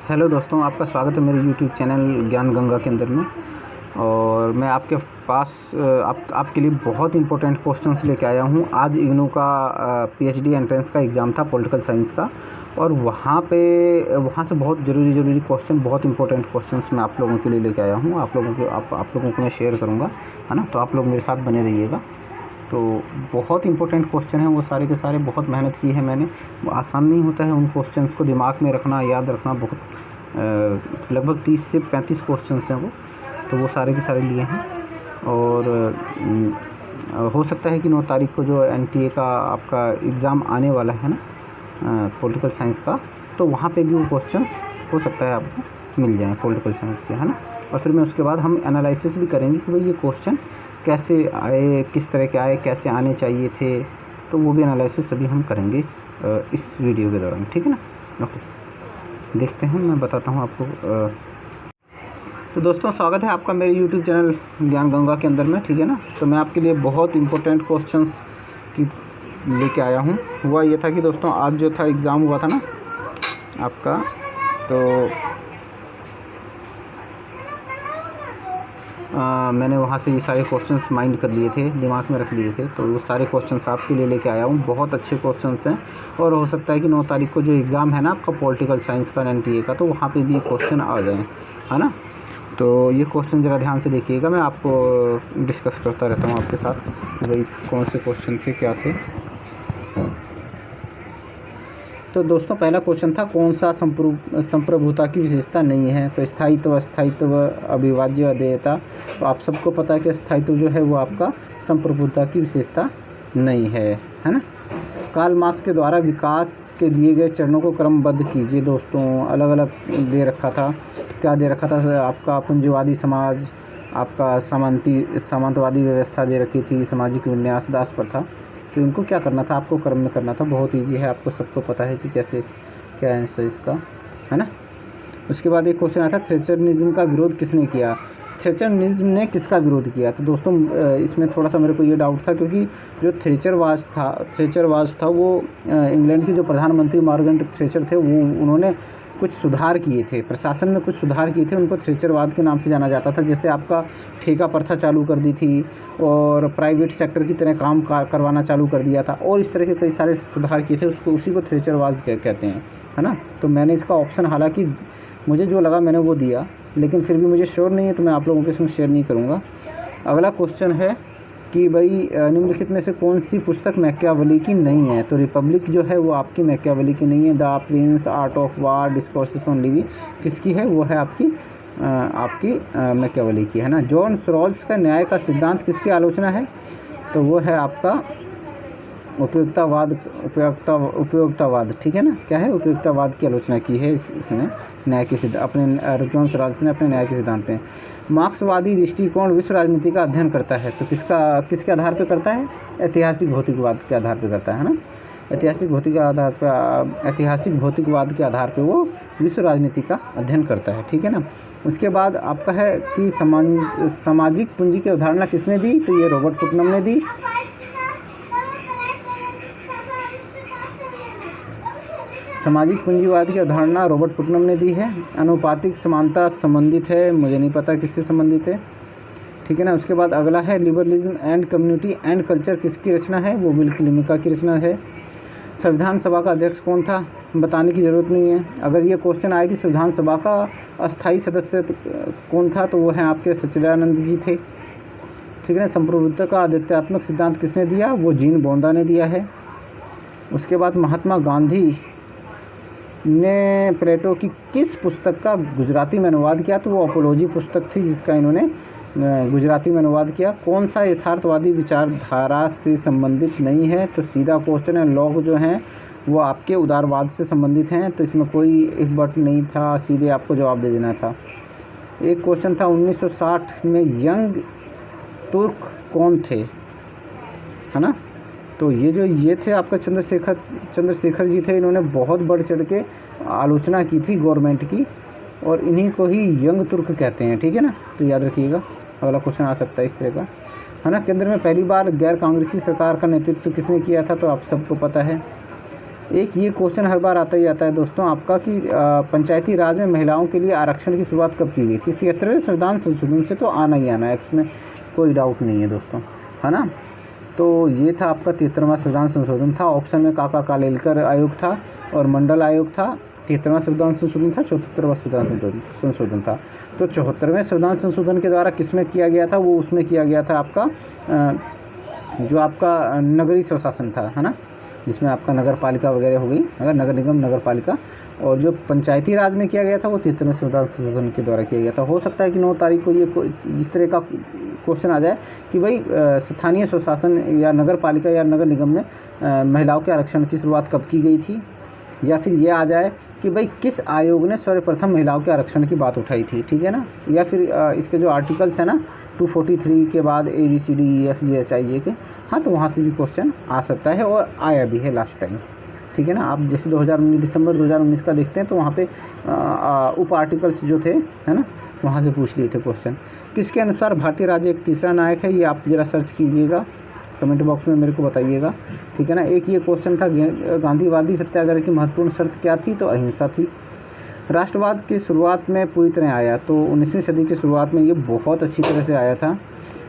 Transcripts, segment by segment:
Hello दोस्तों, आपका स्वागत है मेरे यूट्यूब चैनल ज्ञान गंगा के अंदर में। और मैं आपके पास आपके लिए बहुत इंपॉर्टेंट क्वेश्चंस लेके आया हूँ। आज इग्नू का पीएचडी एंट्रेंस का एग्ज़ाम था पॉलिटिकल साइंस का, और वहाँ से बहुत ज़रूरी क्वेश्चन, बहुत इंपॉर्टेंट क्वेश्चंस मैं आप लोगों के लिए लेके आया हूँ। आप लोगों को मैं शेयर करूँगा, है ना। तो आप लोग मेरे साथ बने रहिएगा। तो बहुत इंपॉर्टेंट क्वेश्चन है वो सारे के सारे, बहुत मेहनत की है मैंने। आसान नहीं होता है उन क्वेश्चंस को दिमाग में रखना, याद रखना। बहुत लगभग 30 से 35 क्वेश्चंस हैं वो, तो वो सारे के सारे लिए हैं। और हो सकता है कि 9 तारीख को जो एनटीए का आपका एग्ज़ाम आने वाला है ना, पॉलिटिकल साइंस का, तो वहाँ पे भी वो क्वेश्चन हो सकता है आपको मिल जाएँ पॉलिटिकल साइंस के, है ना। और फिर मैं उसके बाद हम एनालिसिस भी करेंगे कि भाई ये क्वेश्चन कैसे आए, किस तरह के आए, कैसे आने चाहिए थे। तो वो भी एनालिसिस अभी हम करेंगे इस वीडियो के दौरान, ठीक है ना। ओके, देखते हैं, मैं बताता हूँ आपको। तो दोस्तों, स्वागत है आपका मेरे यूट्यूब चैनल ज्ञान गंगा के अंदर में, ठीक है ना। तो मैं आपके लिए बहुत इंपॉर्टेंट क्वेश्चंस की लेके आया हूँ। हुआ ये था कि दोस्तों, आज जो था एग्ज़ाम हुआ था ना आपका, तो मैंने वहाँ से ये सारे क्वेश्चंस माइंड कर लिए थे, दिमाग में रख लिए थे। तो वो सारे क्वेश्चंस आपके लिए लेके आया हूँ। बहुत अच्छे क्वेश्चंस हैं, और हो सकता है कि 9 तारीख को जो एग्ज़ाम है ना आपका पॉलिटिकल साइंस का एनटीए का, तो वहाँ पे भी क्वेश्चन आ जाएँ, है ना। तो ये क्वेश्चन ज़रा ध्यान से देखिएगा। मैं आपको डिस्कस करता रहता हूँ आपके साथ कि भाई कौन से क्वेश्चन थे, क्या थे। तो दोस्तों, पहला क्वेश्चन था, कौन सा संप्रभुता की विशेषता नहीं है। तो स्थायित्व, अस्थायित्व, अविभाज्य, अदेयता। तो आप सबको पता है कि स्थायित्व जो है वो आपका संप्रभुता की विशेषता नहीं है ना। कार्ल मार्क्स के द्वारा विकास के दिए गए चरणों को क्रमबद्ध कीजिए। दोस्तों, अलग अलग दे रखा था। क्या दे रखा था आपका? पूंजीवादी समाज, आपका सामंतवादी व्यवस्था दे रखी थी, सामाजिक विन्यास, दास प्रथा। तो इनको क्या करना था? आपको क्रम में करना था। बहुत इजी है, आपको सबको पता है कि कैसे क्या आंसर इसका, है ना। उसके बाद एक क्वेश्चन आया था, थ्रेचरनिज्म का विरोध किसने किया। थ्रेचरनिज्म ने किसका विरोध किया? तो दोस्तों, इसमें थोड़ा सा मेरे को ये डाउट था, क्योंकि जो थ्रेचरवाज था वो इंग्लैंड की जो प्रधानमंत्री मार्गरेट थ्रेचर थे, वो उन्होंने कुछ सुधार किए थे, प्रशासन में कुछ सुधार किए थे। उनको थ्रेचरवाद के नाम से जाना जाता था। जैसे आपका ठेका प्रथा चालू कर दी थी, और प्राइवेट सेक्टर की तरह काम करवाना चालू कर दिया था, और इस तरह के कई सारे सुधार किए थे। उसी को थ्रेचरवाद कहते हैं, है ना। तो मैंने इसका ऑप्शन, हालांकि मुझे जो लगा मैंने वो दिया, लेकिन फिर भी मुझे श्योर नहीं है, तो मैं आप लोगों के संग शेयर नहीं करूँगा। अगला क्वेश्चन है कि भाई निम्नलिखित में से कौन सी पुस्तक मैकियावेली की नहीं है। तो रिपब्लिक जो है वो आपकी मैकियावेली की नहीं है। The Prince, art of war, discourses on living किसकी है? वो है आपकी मैकियावेली की, है ना। जॉन रॉल्स का न्याय का सिद्धांत किसकी आलोचना है? तो वो है आपका उपयोगितावाद, ठीक है ना। क्या है? उपयोगितावाद की आलोचना की है इसने न्याय के अपने जॉन रॉल्स ने अपने न्याय के सिद्धांत में। मार्क्सवादी दृष्टिकोण विश्व राजनीति का अध्ययन करता है। तो किसके आधार पर करता है? ऐतिहासिक भौतिकवाद के आधार पर करता है ना। ऐतिहासिक भौतिकवाद के आधार पर वो विश्व राजनीति का अध्ययन करता है, ठीक है ना। उसके बाद आपका है कि सामाजिक पूंजी की अवधारणा किसने दी? तो ये रॉबर्ट पुटनम ने दी। सामाजिक पूंजीवाद की अवधारणा रॉबर्ट पुटनम ने दी है। आनुपातिक समानता संबंधित है, मुझे नहीं पता किससे संबंधित है, ठीक है ना। उसके बाद अगला है liberalism and community and culture किसकी रचना है? वो विल क्लिमिका की रचना है। संविधान सभा का अध्यक्ष कौन था? बताने की ज़रूरत नहीं है। अगर ये क्वेश्चन आए कि संविधान सभा का अस्थायी सदस्य कौन था, तो वो हैं आपके सच्चिदानंद जी थे, ठीक है ना। संप्रभुत्व का आध्यात्मिक सिद्धांत किसने दिया? वो जीन बोंदा ने दिया है। उसके बाद महात्मा गांधी ने प्लेटो की किस पुस्तक का गुजराती में अनुवाद किया? तो वो अपोलॉजी पुस्तक थी जिसका इन्होंने गुजराती में अनुवाद किया। कौन सा यथार्थवादी विचारधारा से संबंधित नहीं है? तो सीधा क्वेश्चन है, लॉक जो हैं वो आपके उदारवाद से संबंधित हैं। तो इसमें कोई इफ बट नहीं था, सीधे आपको जवाब दे देना था। एक क्वेश्चन था, 1960 में यंग तुर्क कौन थे, है ना। तो ये थे आपका चंद्रशेखर जी थे। इन्होंने बहुत बढ़ चढ़ के आलोचना की थी गवर्नमेंट की, और इन्हीं को ही यंग तुर्क कहते हैं, ठीक है ना। तो याद रखिएगा, अगला क्वेश्चन आ सकता है इस तरह का, है ना। केंद्र में पहली बार गैर कांग्रेसी सरकार का नेतृत्व किसने किया था? तो आप सबको पता है, एक ये क्वेश्चन हर बार आता ही आता है दोस्तों आपका कि पंचायती राज में महिलाओं के लिए आरक्षण की शुरुआत कब की गई थी। 73वें संविधान संशोधन से तो आना ही आना है, उसमें कोई डाउट नहीं है दोस्तों, है ना। तो ये था आपका 73वां संविधान संशोधन था। ऑप्शन में काका कालेलकर आयोग था और मंडल आयोग था। 73वां संविधान संशोधन था, 74वां संविधान संशोधन था। तो 74वें संविधान संशोधन के द्वारा किसमें किया गया था, वो उसमें किया गया था आपका जो आपका नगरीय स्वशासन था, है ना, जिसमें आपका नगर पालिका वगैरह हो गई, अगर नगर निगम नगर पालिका। और जो पंचायती राज में किया गया था वो 73वें संविधान संशोधन के द्वारा किया गया था। हो सकता है कि 9 तारीख को ये इस तरह का क्वेश्चन आ जाए कि भाई स्थानीय स्वशासन या नगर पालिका या नगर निगम में महिलाओं के आरक्षण की शुरुआत कब की गई थी, या फिर ये आ जाए कि भाई किस आयोग ने सर्वप्रथम महिलाओं के आरक्षण की बात उठाई थी, ठीक है ना। या फिर इसके जो आर्टिकल्स हैं ना 243 के बाद ABCDEFGHIJ के, हाँ, तो वहाँ से भी क्वेश्चन आ सकता है और आया भी है लास्ट टाइम, ठीक है ना। आप जैसे 2019 दिसंबर 2019 का देखते हैं तो वहाँ पे उप आर्टिकल्स जो थे, है ना, वहाँ से पूछ लिए थे क्वेश्चन। किसके अनुसार भारतीय राज्य एक तीसरा नायक है, ये आप ज़रा सर्च कीजिएगा, कमेंट बॉक्स में मेरे को बताइएगा, ठीक है ना। एक ये क्वेश्चन था गांधीवादी सत्याग्रह की महत्वपूर्ण शर्त क्या थी, तो अहिंसा थी। राष्ट्रवाद की शुरुआत में पूरी तरह आया, तो 19वीं सदी की शुरुआत में ये बहुत अच्छी तरह से आया था।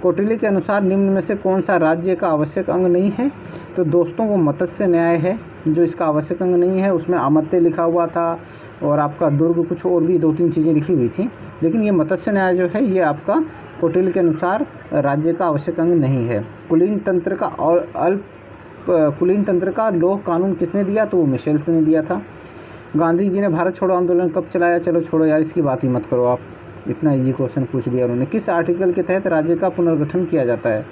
कौटिल्य के अनुसार निम्न में से कौन सा राज्य का आवश्यक अंग नहीं है, तो दोस्तों वो मत्स्य न्याय है जो इसका आवश्यक अंग नहीं है। उसमें आमत्य लिखा हुआ था और आपका दुर्ग, कुछ और भी 2-3 चीज़ें लिखी हुई थी, लेकिन ये मत्स्य न्याय जो है ये आपका कौटिल्य के अनुसार राज्य का आवश्यक अंग नहीं है। कुलीन तंत्र का और कुलीन तंत्र का लोह कानून किसने दिया, तो वो मिशेल्स ने दिया था। गांधी जी ने भारत छोड़ो आंदोलन कब चलाया, चलो छोड़ो यार, इसकी बात ही मत करो आप, इतना इजी क्वेश्चन पूछ दिया उन्होंने। किस आर्टिकल के तहत राज्य का पुनर्गठन किया जाता है,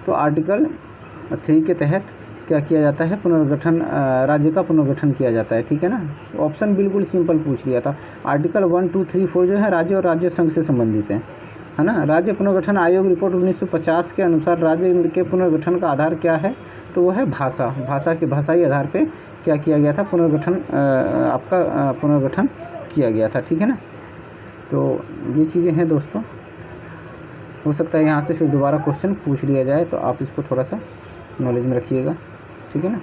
तो आर्टिकल 3 के तहत क्या किया जाता है, पुनर्गठन, राज्य का पुनर्गठन किया जाता है, ठीक है ना। ऑप्शन बिल्कुल सिंपल पूछ लिया था। आर्टिकल 1, 2, 3, 4 जो है राज्य और राज्य संघ से संबंधित है ना। राज्य पुनर्गठन आयोग रिपोर्ट 1950 के अनुसार राज्य के पुनर्गठन का आधार क्या है, तो वो है भाषा। भाषा के भाषाई आधार पे क्या किया गया था, पुनर्गठन आपका पुनर्गठन किया गया था, ठीक है ना। तो ये चीज़ें हैं दोस्तों, हो सकता है यहाँ से फिर दोबारा क्वेश्चन पूछ लिया जाए, तो आप इसको थोड़ा सा नॉलेज में रखिएगा, ठीक है ना।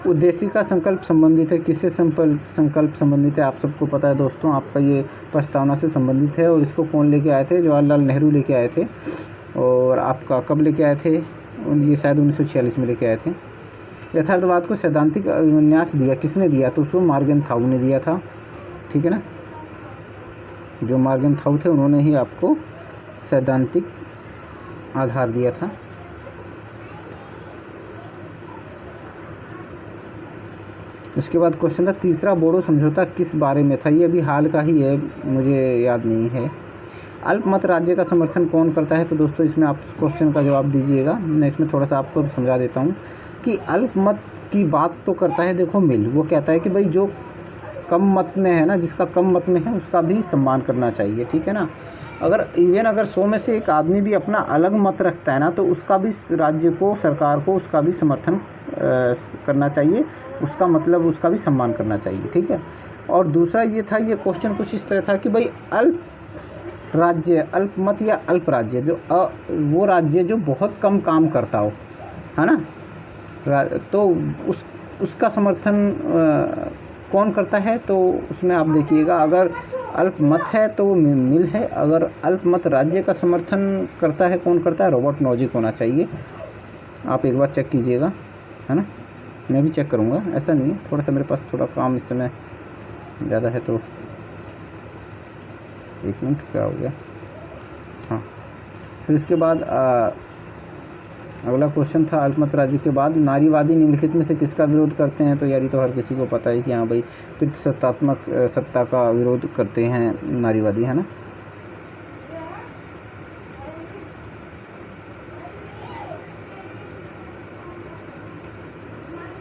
उद्देश्य का संकल्प संबंधित है, किससे संकल्प संबंधित है, आप सबको पता है दोस्तों, आपका ये प्रस्तावना से संबंधित है। और इसको कौन लेके आए थे, जवाहरलाल नेहरू लेके आए थे। और आपका कब लेके आए थे, ये शायद 1946 में लेके आए थे। यथार्थवाद को सैद्धांतिक विन्यास दिया किसने दिया, तो उसको मॉर्गन थाउ ने दिया था, ठीक है ना। जो मॉर्गन थाउ थे उन्होंने ही आपको सैद्धांतिक आधार दिया था। उसके बाद क्वेश्चन था तीसरा बोडो समझौता किस बारे में था, ये अभी हाल का ही है, मुझे याद नहीं है। अल्पमत राज्य का समर्थन कौन करता है, तो दोस्तों इसमें आप क्वेश्चन का जवाब दीजिएगा। मैं इसमें थोड़ा सा आपको समझा देता हूँ कि अल्पमत की बात तो करता है, देखो मिल, वो कहता है कि भाई जो कम मत में है ना, जिसका कम मत में है उसका भी सम्मान करना चाहिए, ठीक है ना। अगर 100 में से एक आदमी भी अपना अलग मत रखता है ना, तो उसका भी राज्य को, सरकार को उसका भी समर्थन करना चाहिए, उसका मतलब उसका भी सम्मान करना चाहिए, ठीक है। और दूसरा ये था, ये क्वेश्चन कुछ इस तरह था कि भाई अल्प राज्य, अल्पमत या अल्प राज्य, जो वो राज्य जो बहुत कम काम करता हो, है ना, तो उसका समर्थन कौन करता है, तो उसमें आप देखिएगा, अगर अल्पमत है तो वो मिल है, अगर अल्पमत राज्य का समर्थन करता है, कौन करता है, रॉबर्ट नॉजिक होना चाहिए। आप एक बार चेक कीजिएगा, है ना, मैं भी चेक करूँगा, ऐसा नहीं है, थोड़ा सा मेरे पास थोड़ा काम इस समय ज़्यादा है, तो 1 मिनट, क्या हो गया, हाँ। फिर उसके बाद अगला क्वेश्चन था अल्पमत राज्य के बाद नारीवादी निम्नलिखित में से किसका विरोध करते हैं, तो यार ये तो हर किसी को पता है कि हाँ भाई पितृसत्तात्मक सत्ता का विरोध करते हैं नारीवादी, है ना।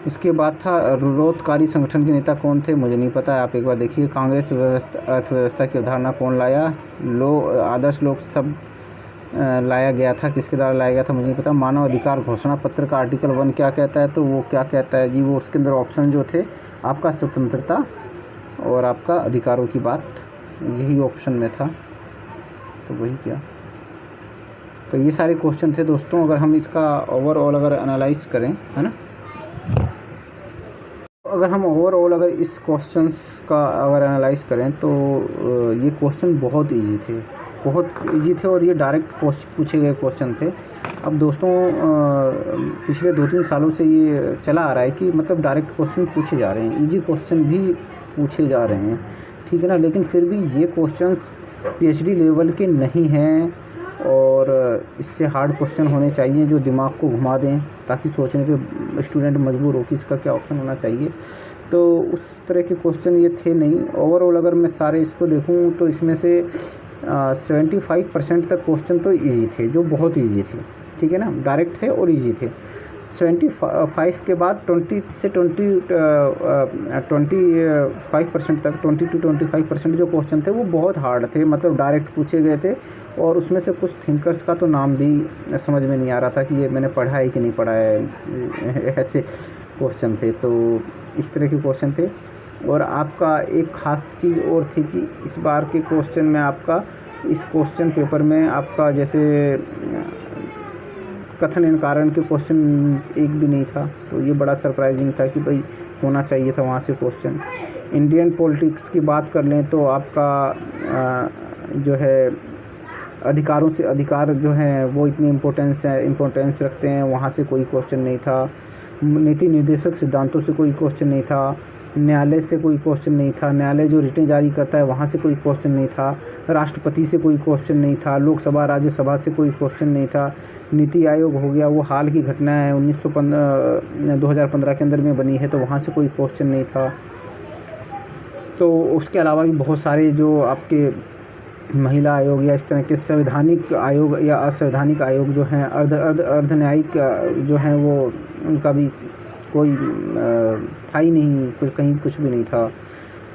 उसके बाद था विरोधकारी संगठन के नेता कौन थे, मुझे नहीं पता है, आप एक बार देखिए। कांग्रेस अर्थव्यवस्था की अवधारणा कौन लाया, आदर्श लोक सब लाया गया था, किसके द्वारा लाया गया था, मुझे नहीं पता। मानव अधिकार घोषणा पत्र का आर्टिकल 1 क्या कहता है, तो वो क्या कहता है जी, वो उसके अंदर ऑप्शन जो थे आपका स्वतंत्रता और आपका अधिकारों की बात, यही ऑप्शन में था, तो वही क्या। तो ये सारे क्वेश्चन थे दोस्तों, अगर हम इसका ओवरऑल अगर एनालाइज करें, है ना, अगर हम ओवरऑल अगर इस क्वेश्चंस का अगर एनालाइज़ करें तो ये क्वेश्चन बहुत इजी थे और ये डायरेक्ट पूछे गए क्वेश्चन थे। अब दोस्तों पिछले 2-3 सालों से ये चला आ रहा है कि मतलब डायरेक्ट क्वेश्चन पूछे जा रहे हैं, इजी क्वेश्चन भी पूछे जा रहे हैं, ठीक है ना। लेकिन फिर भी ये क्वेश्चंस पीएचडी लेवल के नहीं हैं और इससे हार्ड क्वेश्चन होने चाहिए जो दिमाग को घुमा दें, ताकि सोचने पे स्टूडेंट मजबूर हो कि इसका क्या ऑप्शन होना चाहिए। तो उस तरह के क्वेश्चन ये थे नहीं। ओवरऑल अगर मैं सारे इसको देखूँ तो इसमें से 75% तक क्वेश्चन तो इजी थे, जो बहुत इजी थे, ठीक है ना, डायरेक्ट थे और इजी थे। 75 के बाद 25% तक 20 to 25% जो क्वेश्चन थे वो बहुत हार्ड थे, मतलब डायरेक्ट पूछे गए थे। और उसमें से कुछ थिंकर्स का तो नाम भी समझ में नहीं आ रहा था कि ये मैंने पढ़ा है कि नहीं पढ़ा है, ऐसे क्वेश्चन थे। तो इस तरह के क्वेश्चन थे। और आपका एक ख़ास चीज़ और थी कि इस बार के क्वेश्चन में आपका इस क्वेश्चन पेपर में आपका जैसे कथन एवं कारण के क्वेश्चन एक भी नहीं था। तो ये बड़ा सरप्राइजिंग था कि भाई होना चाहिए था वहाँ से क्वेश्चन। इंडियन पॉलिटिक्स की बात कर लें तो आपका जो है अधिकारों से अधिकार जो हैं वो इतनी इम्पोर्टेंस रखते हैं, वहाँ से कोई क्वेश्चन नहीं था। नीति निर्देशक सिद्धांतों से कोई क्वेश्चन नहीं था। न्यायालय से कोई क्वेश्चन नहीं था। न्यायालय जो रिटें जारी करता है वहाँ से कोई क्वेश्चन नहीं था। राष्ट्रपति से कोई क्वेश्चन नहीं था। लोकसभा राज्यसभा से कोई क्वेश्चन नहीं था। नीति आयोग हो गया, वो हाल की घटना है 2015 के अंदर में बनी है, तो वहाँ से कोई क्वेश्चन नहीं था। तो उसके अलावा भी बहुत सारे जो आपके महिला आयोग या इस तरह के संवैधानिक आयोग या असंवैधानिक आयोग जो हैं, अर्धन्यायिक जो हैं, वो उनका भी कोई था ही नहीं, कहीं कुछ भी नहीं था।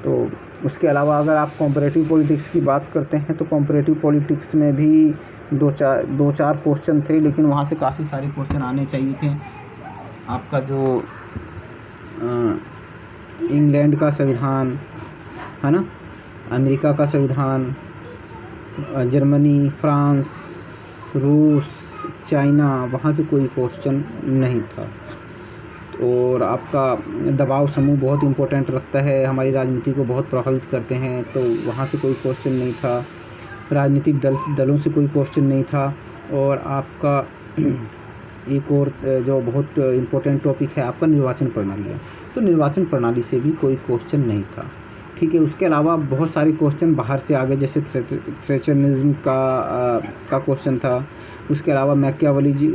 तो उसके अलावा अगर आप कॉम्परेटिव पॉलिटिक्स की बात करते हैं तो कॉम्परेटिव पॉलिटिक्स में भी दो चार क्वेश्चन थे, लेकिन वहाँ से काफ़ी सारे क्वेश्चन आने चाहिए थे। आपका जो इंग्लैंड का संविधान है ना, अमेरिका का संविधान, जर्मनी, फ्रांस, रूस, चाइना, वहाँ से कोई क्वेश्चन नहीं था। और आपका दबाव समूह बहुत इम्पोर्टेंट रखता है, हमारी राजनीति को बहुत प्रभावित करते हैं, तो वहाँ से कोई क्वेश्चन नहीं था। राजनीतिक दलों से कोई क्वेश्चन नहीं था। और आपका एक और जो बहुत इम्पोर्टेंट टॉपिक है आपका निर्वाचन प्रणाली है, तो निर्वाचन प्रणाली से भी कोई क्वेश्चन नहीं था, ठीक है। उसके अलावा बहुत सारे क्वेश्चन बाहर से आ गए, जैसे थ्रेचरनिज्म का क्वेश्चन था। उसके अलावा मैकियावेली जी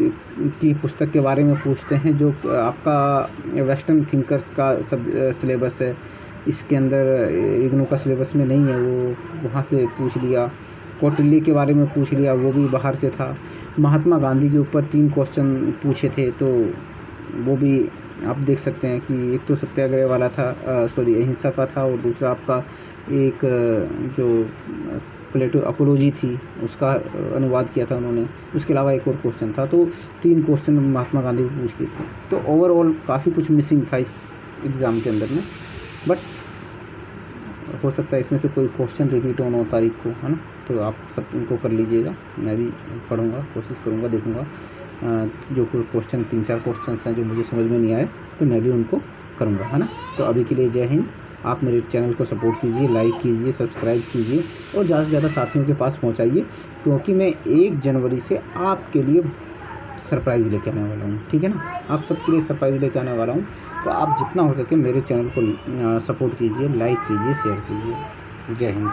की पुस्तक के बारे में पूछते हैं, जो आपका वेस्टर्न थिंकर्स का सब सिलेबस है, इसके अंदर इग्नू का सिलेबस में नहीं है, वो वहाँ से पूछ लिया। कौटिल्य के बारे में पूछ लिया, वो भी बाहर से था। महात्मा गांधी के ऊपर 3 क्वेश्चन पूछे थे, तो वो भी आप देख सकते हैं कि एक तो सत्याग्रह वाला था, अहिंसा का था, और दूसरा आपका एक जो प्लेटो अपोलॉजी थी उसका अनुवाद किया था उन्होंने। उसके अलावा एक और क्वेश्चन था, तो 3 क्वेश्चन महात्मा गांधी को पूछ लिए थे। तो ओवरऑल काफ़ी कुछ मिसिंग था इस एग्ज़ाम के अंदर में, बट हो सकता है इसमें से कोई क्वेश्चन रिपीट हो 9 तारीख को, है ना। तो आप सब इनको कर लीजिएगा, मैं भी पढ़ूँगा, कोशिश करूँगा, देखूँगा जो क्वेश्चन 3-4 क्वेश्चन हैं जो मुझे समझ में नहीं आए तो मैं भी उनको करूँगा, है ना। तो अभी के लिए जय हिंद। आप मेरे चैनल को सपोर्ट कीजिए, लाइक कीजिए, सब्सक्राइब कीजिए और ज़्यादा से ज़्यादा साथियों के पास पहुँचाइए, क्योंकि मैं 1 जनवरी से आपके लिए सरप्राइज़ लेके आने वाला हूँ, ठीक है ना। आप सबके लिए सरप्राइज़ लेके आने वाला हूँ, तो आप जितना हो सके मेरे चैनल को सपोर्ट कीजिए, लाइक कीजिए, शेयर कीजिए। जय हिंद।